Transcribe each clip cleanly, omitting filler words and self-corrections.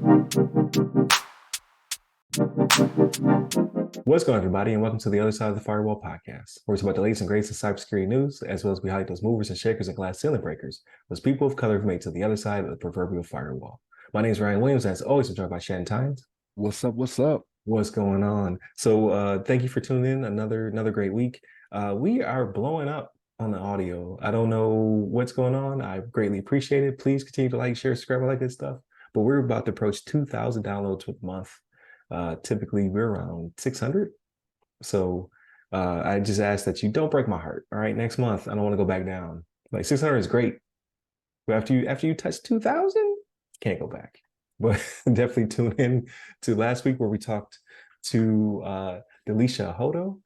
What's going on, everybody, and welcome to the Other Side of the Firewall podcast, where it's about the latest and greatest in cybersecurity news, as well as we highlight those movers and shakers and glass ceiling breakers, those people of color who made it to the other side of the proverbial firewall. My name is Ryan Williams, and as always, I'm joined by Shannon. What's up? What's up? What's going on? So, thank you for tuning in. Another great week. We are blowing up on the audio. I don't know what's going on. I greatly appreciate it. Please continue to like, share, subscribe, all that good stuff. But we're about to approach 2,000 downloads per month. Typically, we're around 600. So I just ask that you don't break my heart. All right, next month I don't want to go back down. Like 600 is great, but after you touch 2,000, can't go back. But definitely tune in to last week where we talked to Delisha Hodo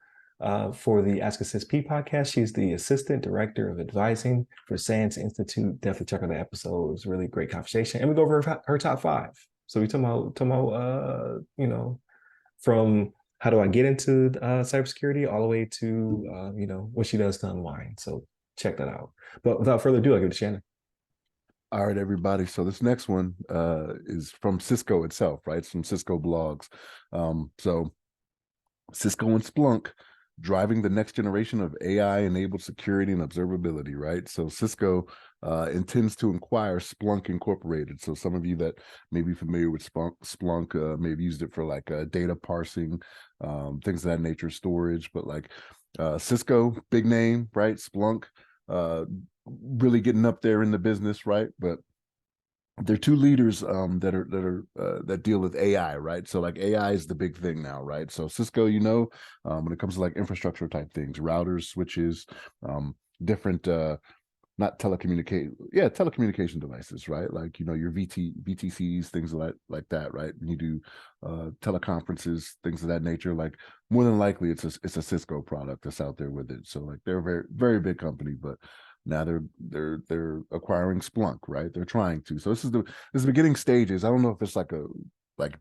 for the Ask a CSP podcast. She's the assistant director of advising for SANS Institute. Definitely check out the episode. It was a really great conversation, and we go over her top 5. So we talking about from how do I get into cybersecurity all the way to what she does to unwind. So check that out. But without further ado, I'll give it to Shannon. All right, everybody. So this next one is from Cisco itself, right? Some Cisco blogs. So Cisco and Splunk driving the next generation of AI-enabled security and observability, right? So Cisco intends to acquire Splunk Incorporated. So some of you that may be familiar with Splunk may have used it for like data parsing, things of that nature, storage. But like Cisco, big name, right? Splunk, really getting up there in the business, right? But they're two leaders that deal with AI, right? So like AI is the big thing now, right? So Cisco, when it comes to like infrastructure type things, routers, switches, different not telecommunication devices, right? Like your VTCs, things like that, right? When you do teleconferences, things of that nature, like more than likely it's a Cisco product that's out there with it. So like they're a very, very big company, but now they're acquiring Splunk, right? They're trying to. So this is the beginning stages. I don't know if it's like a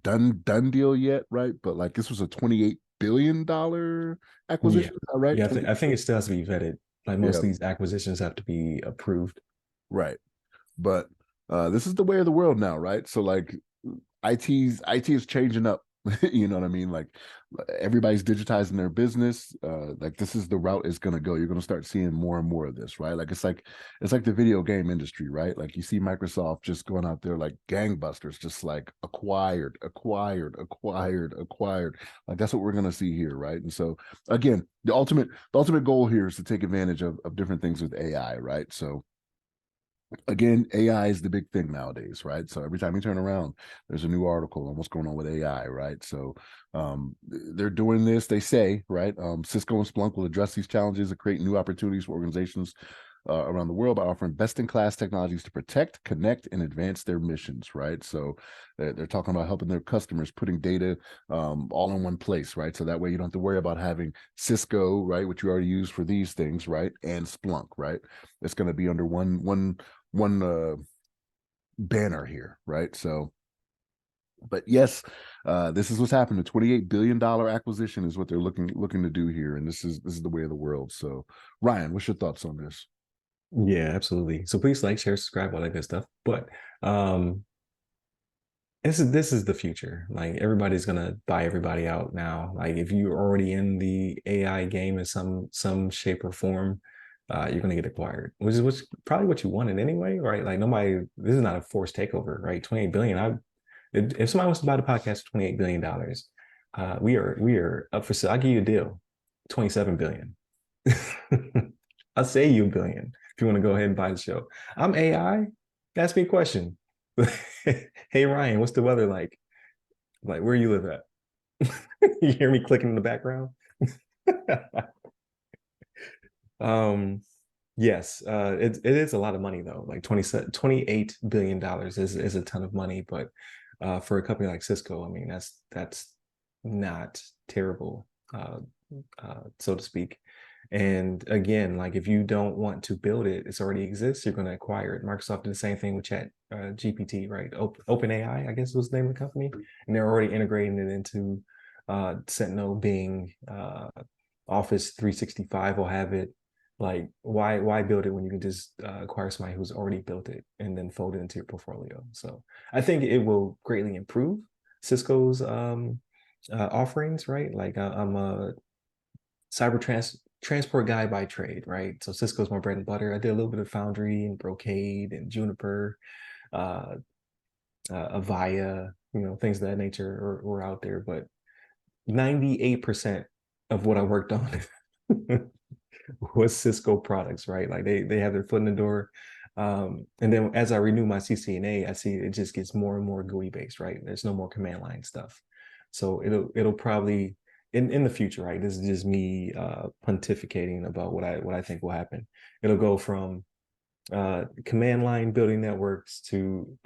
done deal yet, right? But like this was a $28 billion acquisition, right? Yeah, I think it still has to be vetted. Like most Yeah, of these acquisitions have to be approved. right. But this is the way of the world now, right? So like IT is changing up. You know what I mean? Like everybody's digitizing their business. Like this is the route it's gonna go. You're gonna start seeing more and more of this, right? Like it's like the video game industry, right? Like you see Microsoft just going out there like gangbusters, just like acquired. Like that's what we're gonna see here, right? And so again, the ultimate goal here is to take advantage of different things with AI, right? So again, AI is the big thing nowadays, right? So every time you turn around, there's a new article on what's going on with AI, right? So they're doing this, they say, right? Cisco and Splunk will address these challenges and create new opportunities for organizations around the world by offering best-in-class technologies to protect, connect, and advance their missions, right? So they're talking about helping their customers putting data all in one place, right? So that way you don't have to worry about having Cisco, right, which you already use for these things, right, and Splunk, right? It's going to be under one banner here, right? So, but yes, this is what's happened. A $28 billion acquisition is what they're looking to do here, and this is the way of the world. So, Ryan, what's your thoughts on this? Yeah, absolutely. So please like, share, subscribe, all that good stuff. But this is the future. Like everybody's gonna buy everybody out now. Like if you're already in the AI game in some shape or form, you're gonna get acquired, which probably what you wanted anyway, right? Like nobody. This is not a forced takeover, right? 28 billion. If somebody wants to buy the podcast for $28 billion, we are up for sale. I'll give you a deal, 27 billion. I'll say you a billion if you want to go ahead and buy the show. I'm AI. Ask me a question. Hey Ryan, what's the weather like? Like where you live at? You hear me clicking in the background? um yes, it is a lot of money though. Like 28 billion dollars is a ton of money, but for a company like Cisco, I mean that's not terrible, so to speak. And again, like if you don't want to build it, it's already exists, you're going to acquire it. Microsoft did the same thing with Chat GPT, right? OpenAI, I guess was the name of the company, and they're already integrating it into Sentinel, Bing, Office 365 will have it. Like, why build it when you can just acquire somebody who's already built it and then fold it into your portfolio? So I think it will greatly improve Cisco's offerings, right? Like I'm a transport guy by trade, right? So Cisco's my bread and butter. I did a little bit of Foundry and Brocade and Juniper, uh, Avaya, things of that nature were out there. But 98% of what I worked on was Cisco products, right? Like they have their foot in the door. And then as I renew my CCNA, I see it just gets more and more GUI based, right? There's no more command line stuff. So it'll probably in the future, right? This is just me pontificating about what I think will happen. It'll go from command line building networks to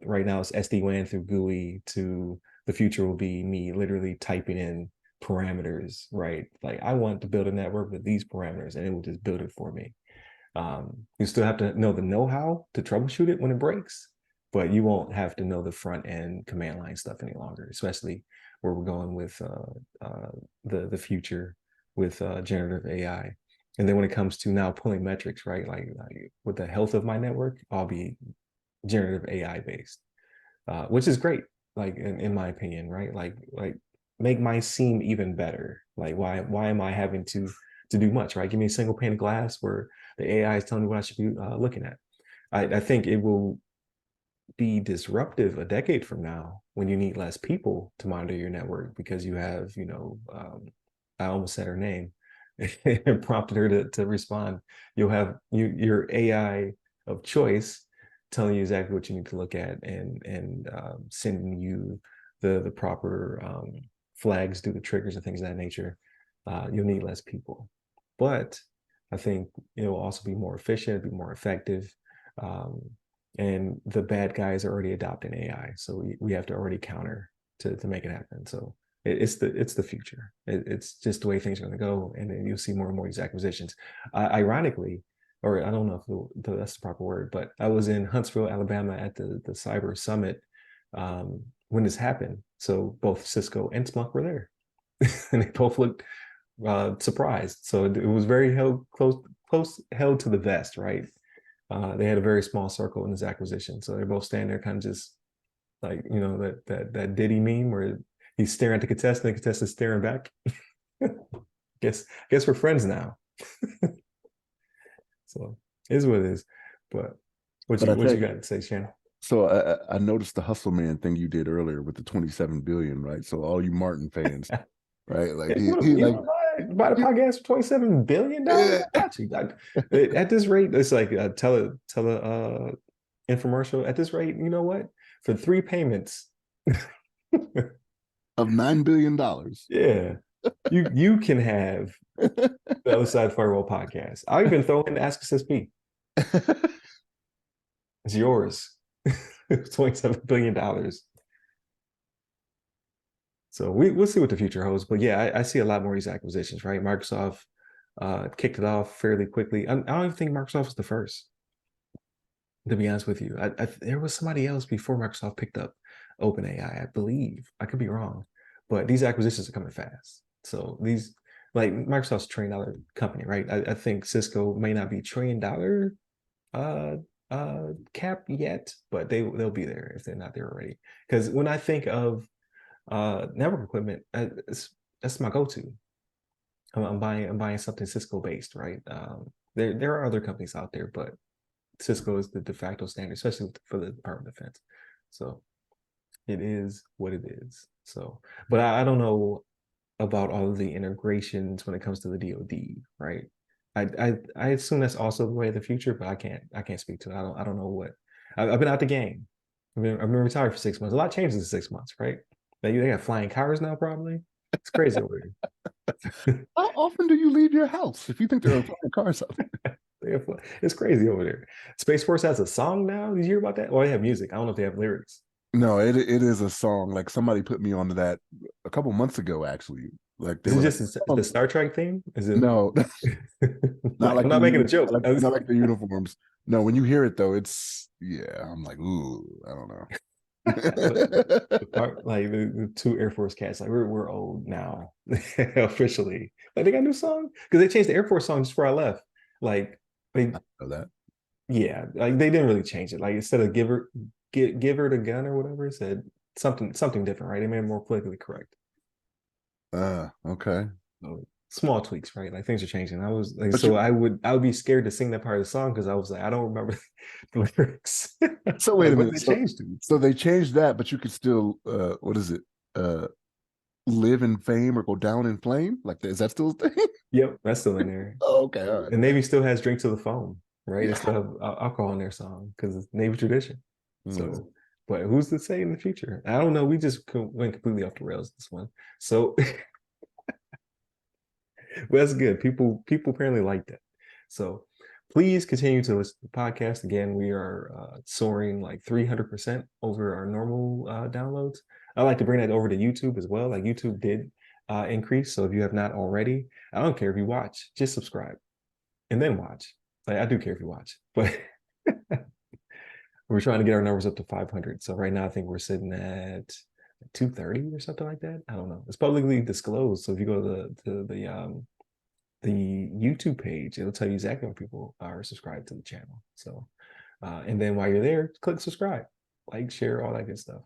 right now it's SD-WAN through GUI to the future will be me literally typing in parameters, right? Like I want to build a network with these parameters and it will just build it for me. You still have to know the know-how to troubleshoot it when it breaks, but you won't have to know the front end command line stuff any longer, especially where we're going with the future with generative AI. And then when it comes to now pulling metrics, right? Like with the health of my network, I'll be generative AI based, which is great. Like in my opinion, right? Like make my seem even better. Like why am I having to do much, right? Give me a single pane of glass where the AI is telling me what I should be looking at. I think it will be disruptive a decade from now when you need less people to monitor your network because you have, I almost said her name and prompted her to respond. You'll have your AI of choice telling you exactly what you need to look at and sending you the proper flags, do the triggers and things of that nature. You'll need less people, but I think it will also be more efficient, be more effective. Um, and the bad guys are already adopting AI, so we have to already counter to make it happen. So it's the future. It's just the way things are going to go, and then you'll see more and more of these acquisitions. Ironically, or I don't know if that's the proper word, but I was in Huntsville, Alabama, at the Cyber Summit when this happened. So both Cisco and Splunk were there, and they both looked surprised. So it was very close held to the vest, right? They had a very small circle in this acquisition. So they're both standing there kind of just like, that Diddy meme where he's staring at the contestant, the contestant's staring back. guess we're friends now. So it is what it is. But But I what tell you you, got to say, Shannon? so I noticed the hustle man thing you did earlier with the 27 billion, right? So all you Martin fans, right? Like he You like want to buy the podcast for $27 billion? yeah. I got you. At this rate, it's like a infomercial. At this rate, you know what? For 3 payments, Of $9 billion. yeah, you can have the Other Side Firewall podcast. I'll even throw in Ask Us SP. It's yours. $27 billion. So we'll see what the future holds. But yeah, I see a lot more of these acquisitions, right? Microsoft kicked it off fairly quickly. I don't even think Microsoft was the first, to be honest with you. There was somebody else before Microsoft picked up OpenAI, I believe. I could be wrong, but these acquisitions are coming fast. So these, like Microsoft's $1 trillion company, right? I think Cisco may not be $1 trillion uh, cap yet, but they'll be there if they're not there already. Because when I think of network equipment, that's my go-to. I'm buying something Cisco based, right? There are other companies out there, but Cisco is the de facto standard, especially for the Department of Defense. So it is what it is. So, but I don't know about all of the integrations when it comes to the DoD, right? I assume that's also the way of the future, but I can't speak to it. I don't know what. I've been out the game. I've been retired for 6 months. A lot changes in 6 months, right? They got flying cars now, probably. It's crazy over here. How often do you leave your house if you think there are flying cars out there? It's crazy over there. Space Force has a song now. Did you hear about that? Well, they have music. I don't know if they have lyrics. No, it is a song. Like somebody put me onto that a couple months ago, actually. Like they Is it were like, just oh, the Star Trek theme? Is it no, not like like I'm not making a joke? not like the uniforms. No, when you hear it though, it's yeah. I'm like, ooh, I don't know. Like the two Air Force cats, like we're old now officially. Like they got a new song because they changed the Air Force song just before I left. Like they, Know that. yeah, like they didn't really change it. Like instead of give her the gun or whatever, it said something different, right? They made it more politically correct. Okay. So small tweaks, right? Like things are changing. I was like, But so you I would be scared to sing that part of the song because I was like, I don't remember the lyrics. so wait Like, a what did minute. they So change to? so they changed that, but you could still what is it? Uh live in fame or go down in flame? Like is that still a thing? Yep, that's still in there. Oh, okay, all right. And Navy still has "Drink to the Phone," right? They Yeah. still have alcohol in their song because it's Navy tradition. Mm. So, but who's to say in the future? I don't know. We just went completely off the rails this one. So, well, that's good. People apparently like that. So, please continue to listen to the podcast. Again, we are soaring like 300% over our normal downloads. I like to bring that over to YouTube as well. Like YouTube did increase. So if you have not already, I don't care if you watch, just subscribe and then watch. Like I do care if you watch, but we're trying to get our numbers up to 500. So right now, I think we're sitting at 230 or something like that. I don't know. It's publicly disclosed. So if you go the YouTube page, it'll tell you exactly when people are subscribed to the channel. So, and then while you're there, click subscribe, like, share, all that good stuff.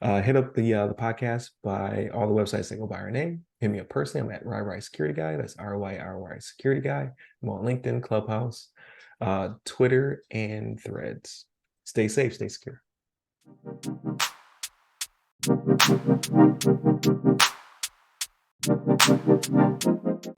Hit up the podcast by all the websites that go by our name. Hit me up personally. I'm at RYRY Security Guy. That's RYRY Security Guy. I'm on LinkedIn, Clubhouse, Twitter, and Threads. Stay safe, stay secure.